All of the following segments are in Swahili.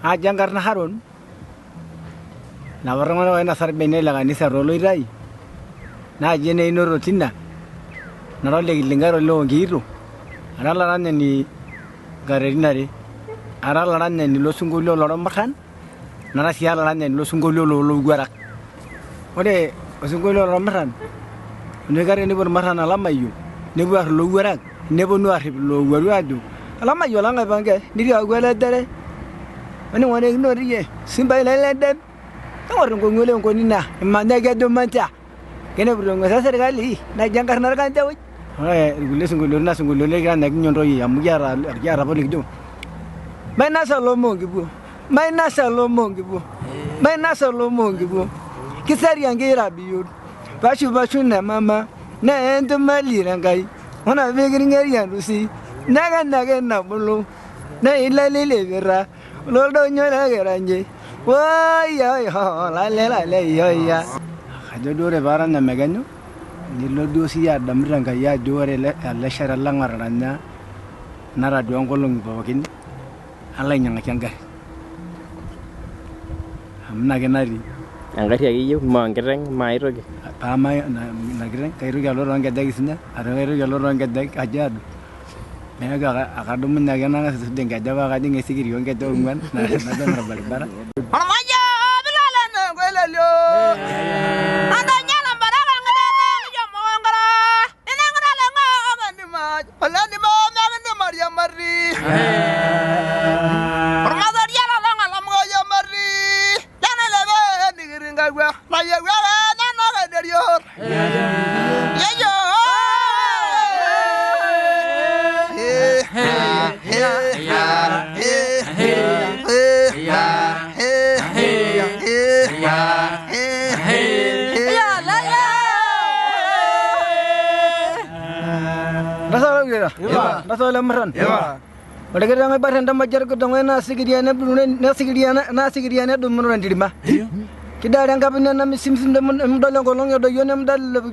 Ajangar na Harun. Navarmano na Sarbenela and Nisa Roloirai. Na Jene no rotina. Narole Lingaro Lo Giro. Aralan ni Garinari. Aralan and Losungulo Loromahan. Narasialan and Losungulo Guarak. What a Osungulo Romahan. Negar never Maran Alamayu. Never Luguarak. Never knew a Luguadu. Alama Yolanga Banga. Did you go at that? Anyone ignore ye? Simba let them. Don't go to Nina. Mandaga do Manta. Can ever long as I gali. Najanka Narganta. I listen to Nasan Gulega and Nagnoy, Amugara, Yarabolic do. My Nasa Lomongibu. My Nasa Lomongibu. My Nasa Lomongibu. Kisari and Gerabu. Pashu Bashuna, Mamma. Na end to Malirangai. When I'm beginning area to see. Nagan Nabulu. Na illa Lilivera. Lord Garanje. Why, I don't do a varan and Megano. The Lord do see at the Miranga, do a leisure longer than Nara Duangolong Bokin. I like Yanaka. I'm Naganari. And let you, Mangering, my rug. Pama Nagre, Kairugaloranga Dagisna, Aragaloranga Dag, Ajad. Akaduman Nagana, think I never riding a cigarette, you get the woman. That's all I'm run. But I get on my button, I'm a jerk of Sigiriana, Nasigiriana, Dumurandima. Kida and Gabina Simpson, the Mdolong, the Yonam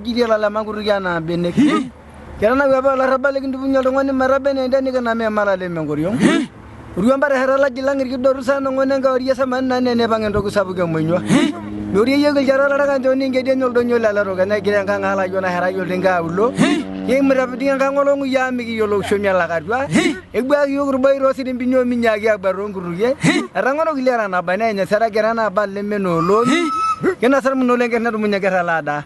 Gidia Maguriana, Beneki. Kerana Rabalik into one in Maraben and then Mara Mangorium. Remember Herala Gilang, Dorusan, when I go Yesaman and Nevang and Rogusabugamino. Luria Jarala and Johnny Gadian Donola Rogan, I get a Gangala, Yona Harayolinga, Ulo. Yem Rabdian Gangolong Yami Yolo Shumia Lagadua. Egba Yoruba Rosin in Pino Minaga Baronguye. Rango Gilana Banana, Saragarana, Balemeno, Lodi. Kenasam no longer Munagaralada.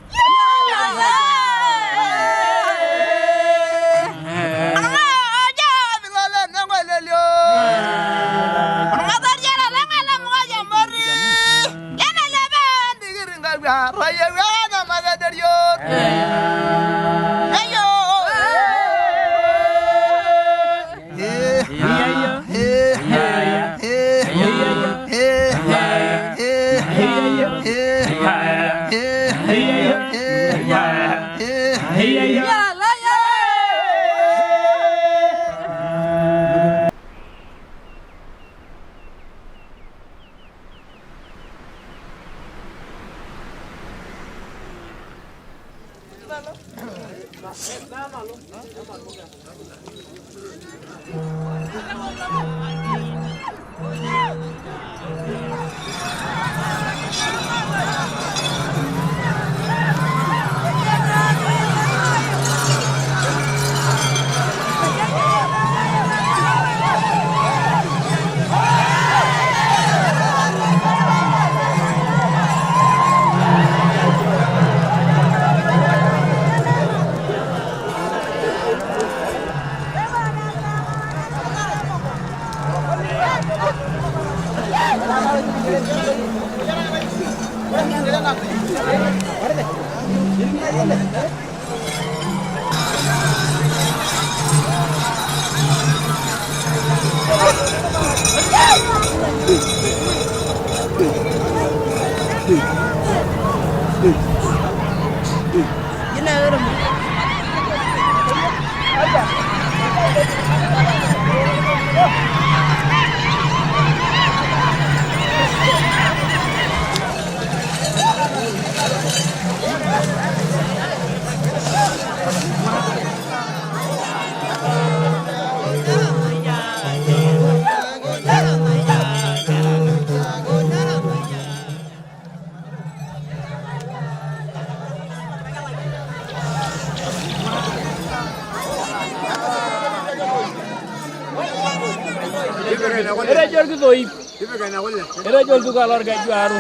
Era jual gitu ip. Era jual tu kalau harga jual.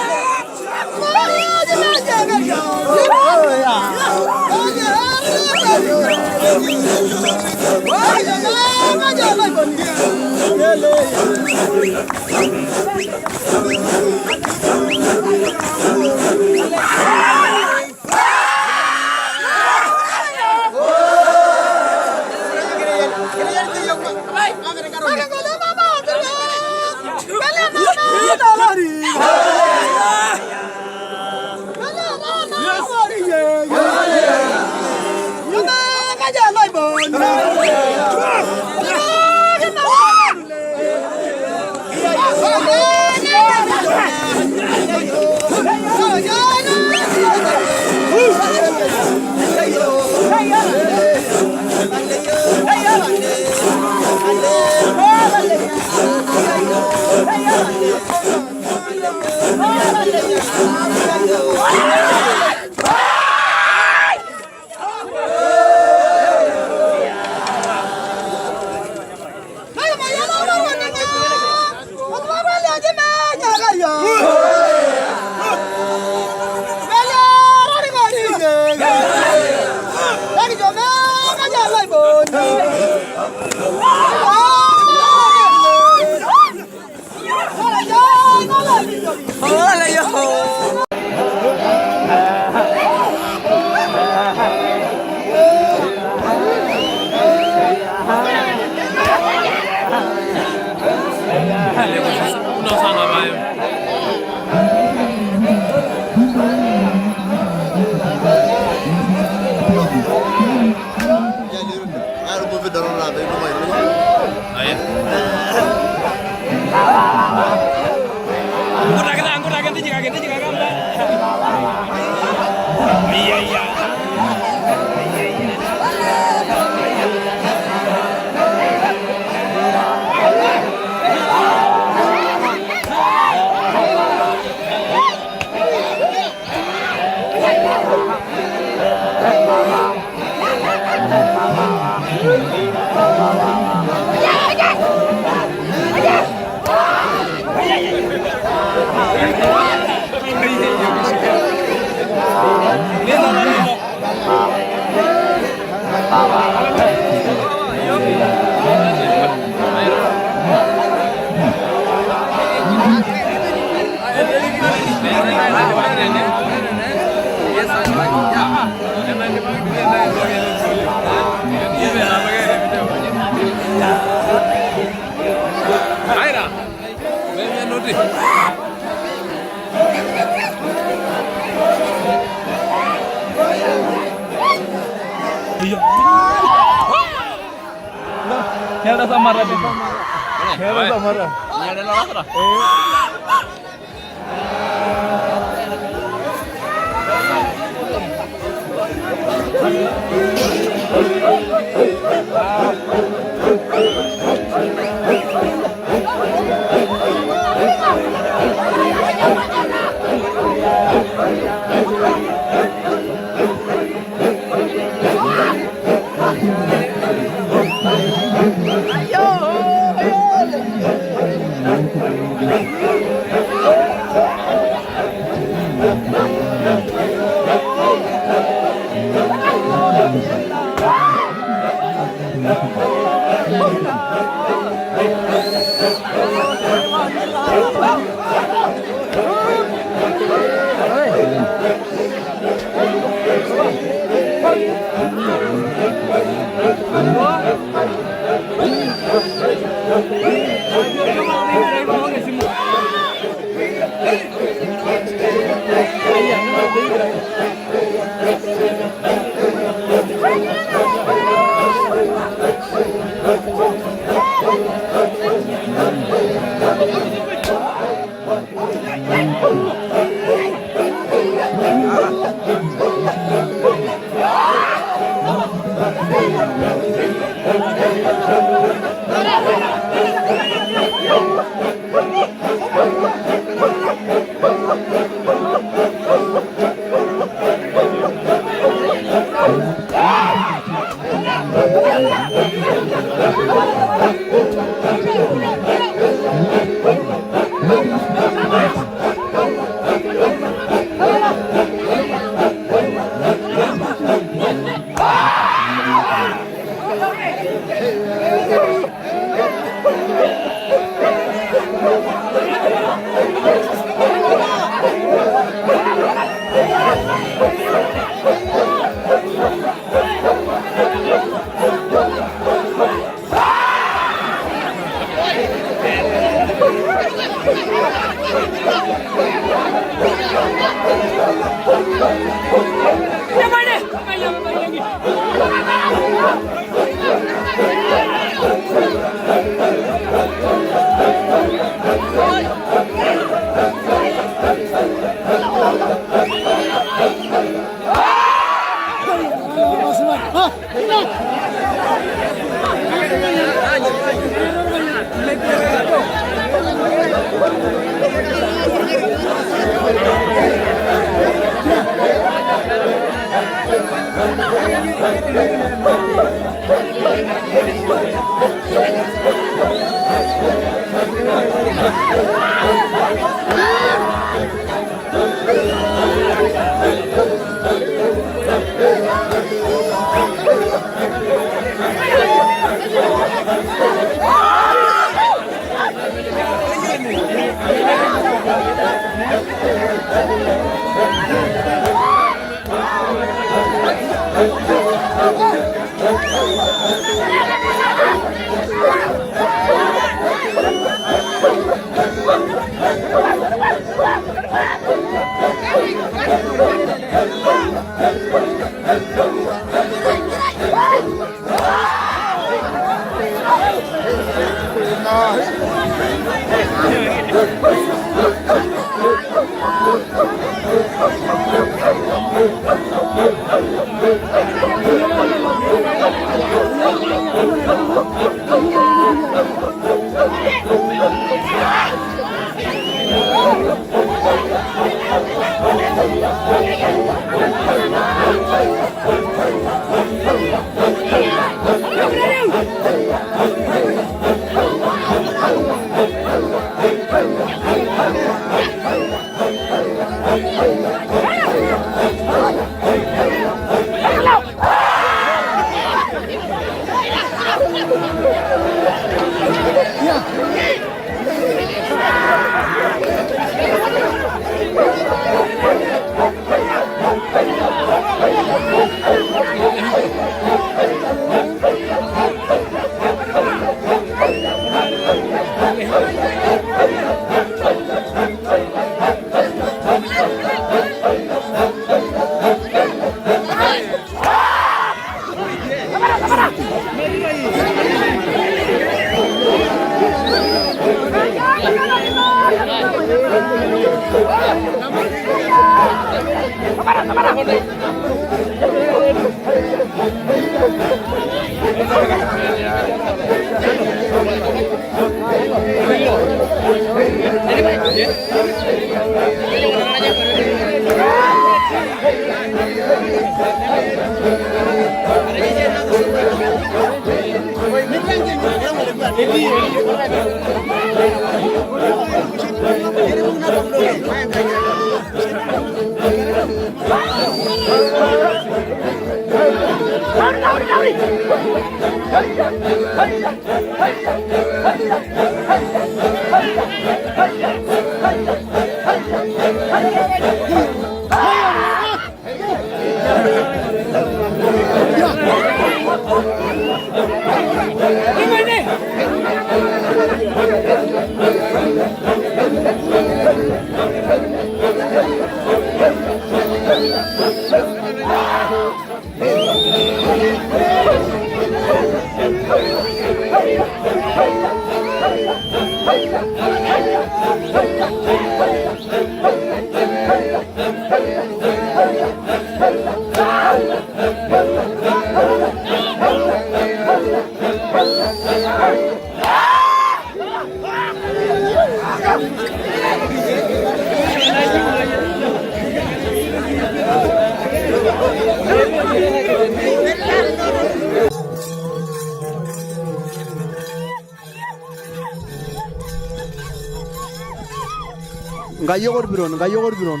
Nkayok orpiron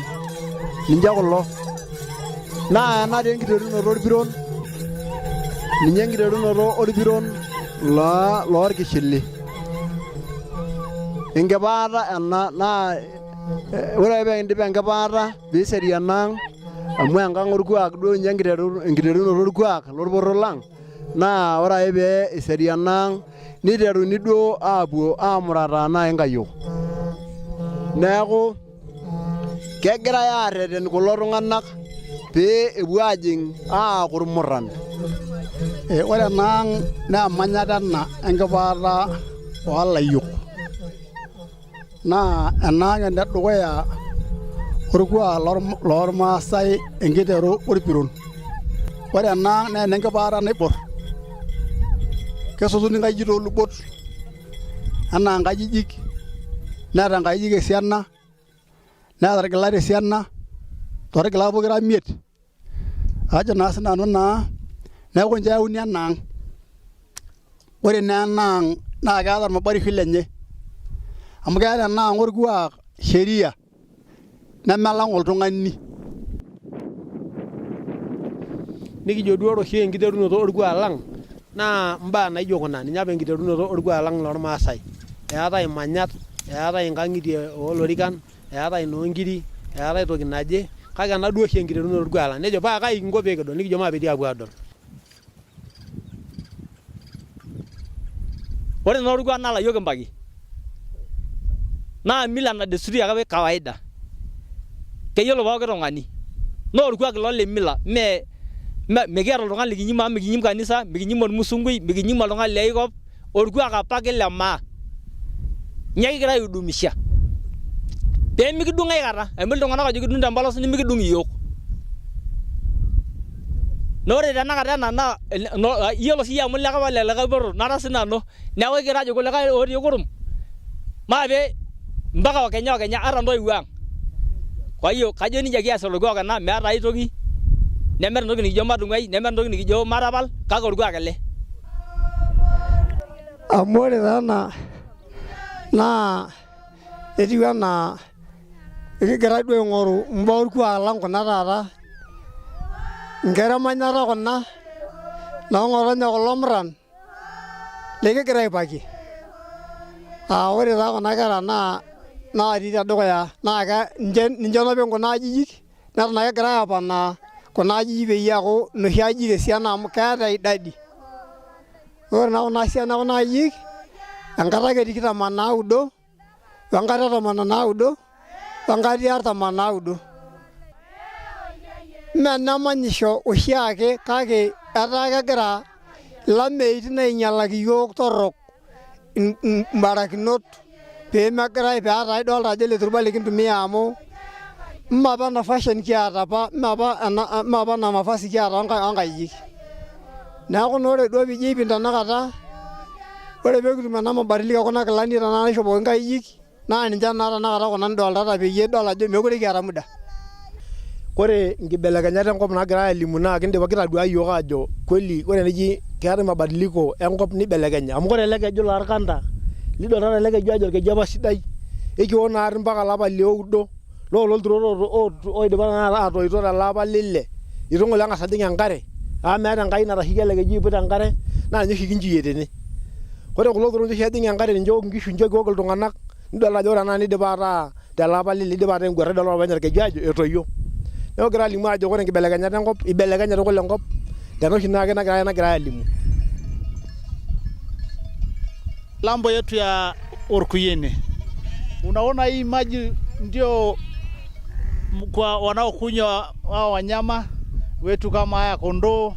ninche kulo naa natii enkiterunoto orpiron ninye enkiterunoto orpiron loorkishili enkipaata ena naa ore pee kindip enkipaata pee eseriana amu enkang orkuak duo ninye enkiterunoto orkuak lorporro lang naa ore ake pee eseriana niteruni duo aapuo aamurataa naaji inkayiok. Neeku kegirai aarreten kulo tung'anak pee epuo aajing aaku irmurran. Ore ena ang naa emanyata ena enkipaata oolayiok. Naa ena ang enedukuya orkuak loormaasai enkiteru orpiron. Ore ena ang naa enenkipaata naiborr. Kesotuni nkajijik toolubot enaa nkajijik, neeta nkajijik esiana, neeta irgilat esiana, torgilat pokira 5. Ajo naa sinanu naa neeku ninche eyauni ena ang. Ore naa ena ang naa keeta irmabarishoi lenye amu keeta ena ang orkuak sheria nemelang oltung'ani. Nikijo duo oshi enkiterunoto orkuak lang naa mbaa naijo kuna ninye apa enkiterunoto orkuak lang lormaasai. Eetai imanyat, eetai inkang'itie oolorikan, eetai inoonkiri, eetai toki naje, kake ena duo oshi enkiterunoto orkuak lang. Nejo paa kai kinko pee kidol, nikijo maapetii aapuo aadol. Ore naa orkuak naa layiok kimpaki naa mila na desturi ake kawaida. Keyiolo pooki tung'ani. Naa orkuak ilo le mila mekiata oltung'ani likinyim amu mikinyim kanisa, mikinyim ormusungui, mikinyim oltung'ani liaikop, orkuak apake le maa. Nye kigira aidumisha. Pee mikidung aikata, amu iltung'anak ajo kidung tempolos nemikidung iyiok. Naa ore tenakata ena naa iyiolo siyie amu lekapa lelikae poror nara sinanu neeku kigira ajo kulikae otii kurum maape mpaka okenya ata ntoiwuo ang. Kwa hiyo kajo nejia kias orkuak ena meeta ai toki nemeeta entoki nikijo madung'ai nemeeta entoki nikijo matapal kake orkuak ele. Amu ore taa ena naa etiu enaa ekigira duo aing'oru mbaa orkuak lang kuna taata. Nkera emanyata kuna naang'otonye kulo murran likigira aipaki. Ore taa kuna kera naa natii tedukuya naa ninche nopik kuna ajijik neton ake egirai aponaa kuna ajijik peyie eeku noshi ajijik esiana amu keeta idadi. Ore naa kuna siana kuna ajijik enkata ake 29 wenkata 19 wenkata 49. Mee enemanyisho oshiake kake etaa kegira ilameitin ainyalaki iyiok torrok imbarakinot peemegirai peetaa idolta ajo ele turba likintumia amu mee apa ena fashion kiata apa mee apa ena mavazi kiata oonkajijik. Neeku naa ore duo piijo aipim tenakata ore peekitum ena mabadiliko ekuna kilani tenakata naishopoki nkajijik naa ninche naa tenakata kuna nidoltata peyie idol ajo meekure kiata muda. Ore nkibelekenyat enkop naagirai alimu naa kitadua iyiok aajo kweli ore eniji keetai mabadiliko enkop nibelekenya amu ore ele keju lorkanta lidoltata ele keju ajo orkeju apa sidai ekiwok naarri mpaka olapa lioudo loololturot oidipa tanakata aatoito tele apa lile itu ng'ole eng'as ajing enkare amu meeta enkai natasheiki ele keju aiput enkare naa ninye oshi kinchuyie tene. Ore kulo turot oshi ejing enkare ninche eok nkishu ninche kiok iltung'anak nidol ajo ore ena nidipa ataa tele apa lile idipa ataa enguarra idol openy orkeju ajo etoyio. Neeku kigira alimu ajo ore nkibelekenyat enkop ibelekenye tukul enkop tena oshi naake nagirai alimu. Lambo yetu ya Orkuyene. Unaona hii maji ndio kwa wanaokunywa wao wanyama wetu kama haya kondoo.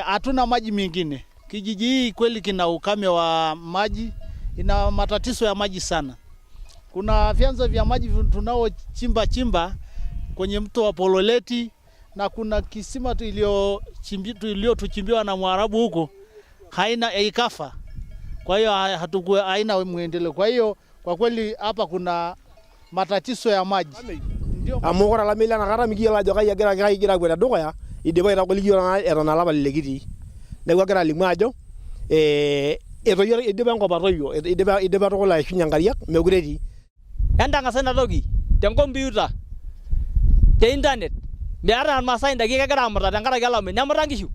Hatuna maji mengine. Kijiji hii kweli kina ukame wa maji, ina matatizo ya maji sana. Kuna vyanzo vya maji tunao chimba kwenye mto wa Pololeti na kuna kisima iliyotuchimbiwa na Mwarabu huko haina ikafa. Kwa hiyo haina muendeleo. Kwa hiyo kwa kweli hapa kuna matatizo ya maji. Amu ore olamei lenakata mikiyiolo ajo kai egira apuo tedukuya idipa aitagoliki iyiok eton olapa lile kitii. Neeku egira alimu ajo etoyio idipa enkop atoyio idipa tukul aishunye nkariak mekure etii. Entang'asa ina toki tenkompiuta te internet meeta irmaasai ndaiki kegira amuta tenkaraki olameyu nemuta nkishu.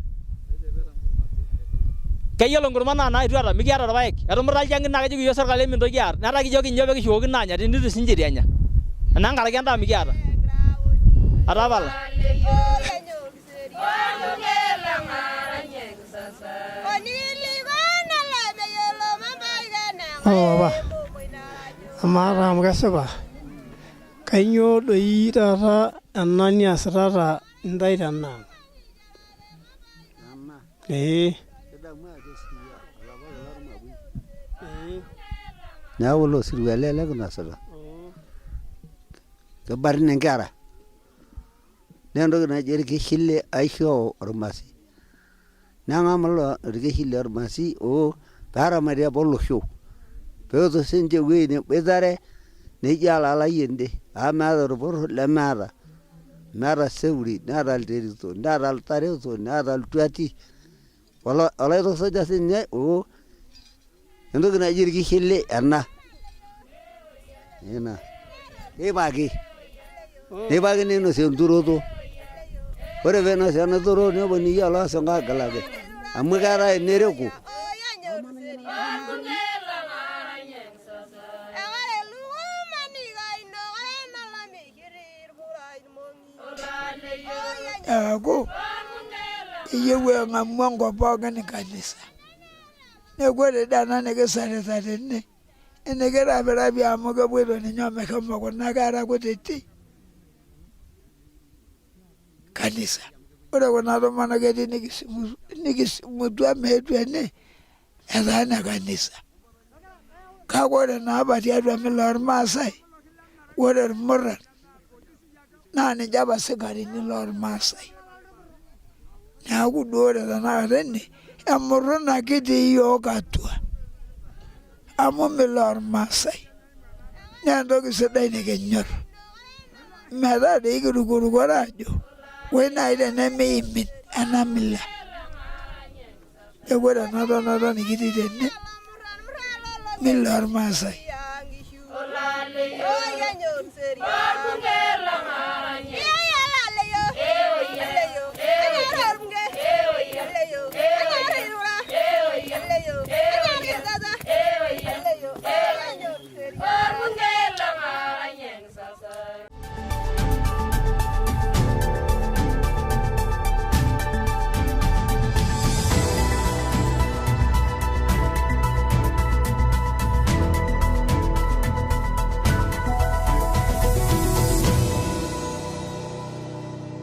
Keyiolo nkurma naa itu ata mikiata irpaek. Etumuta ilchang'in naa kejoki iyiok serkali mintoki aar. Netaa kijoki inyoo pekishukoki naanya tenitu sinche itu enya. Enaa nkaraki endaa mikiata. Atapala. Papa. Amara amu kesipa. Kainyoo doi taata ena niasitata intae tenang'? Neeku ilo sirua ele kinosita. Kebarn inkera. Naa entoki naji orkeshile aishoo ormasi. Neng'amu ilo orkeshile ormasi peeramati apa olosho. Peetum sinche ewuei neboitare nejo alalai ende amu meeta orporro lemeeta. Meeta seuri, neeta ilterito, neeta iltareto, neeta iltuati. Olaitusuja sinye entoki naji orkeshile ena. Ina. Neipaki ninosie enturoto. Ore peinosie ena turoto neponunui alo aisonga agilaki. Amu keetae enereko. Eeku iyieu eng'amu enkop pookin kanisa. Neeku ore dii ena nikisarita tene enikirapirapi amu kepoito ninye omeshomo kuna kera kutiti kanisa. Ore kuna tomonok etii nikisimutua meetu ene etaa ine kanisa. Kake ore naapa tiatua mila ormaasai ore irmuran naa ninche apa sikarini lormaasai. Neeku duo ore tenakata ene emurruna kitii iyiok atua amu mila ormaasai naa entoki sidai nikinyorr. Metaa dii kirukorukoro aajo woi naai tenemeimin ena mila. Neeku ore ena tonata nikitii tene mila ormaasai.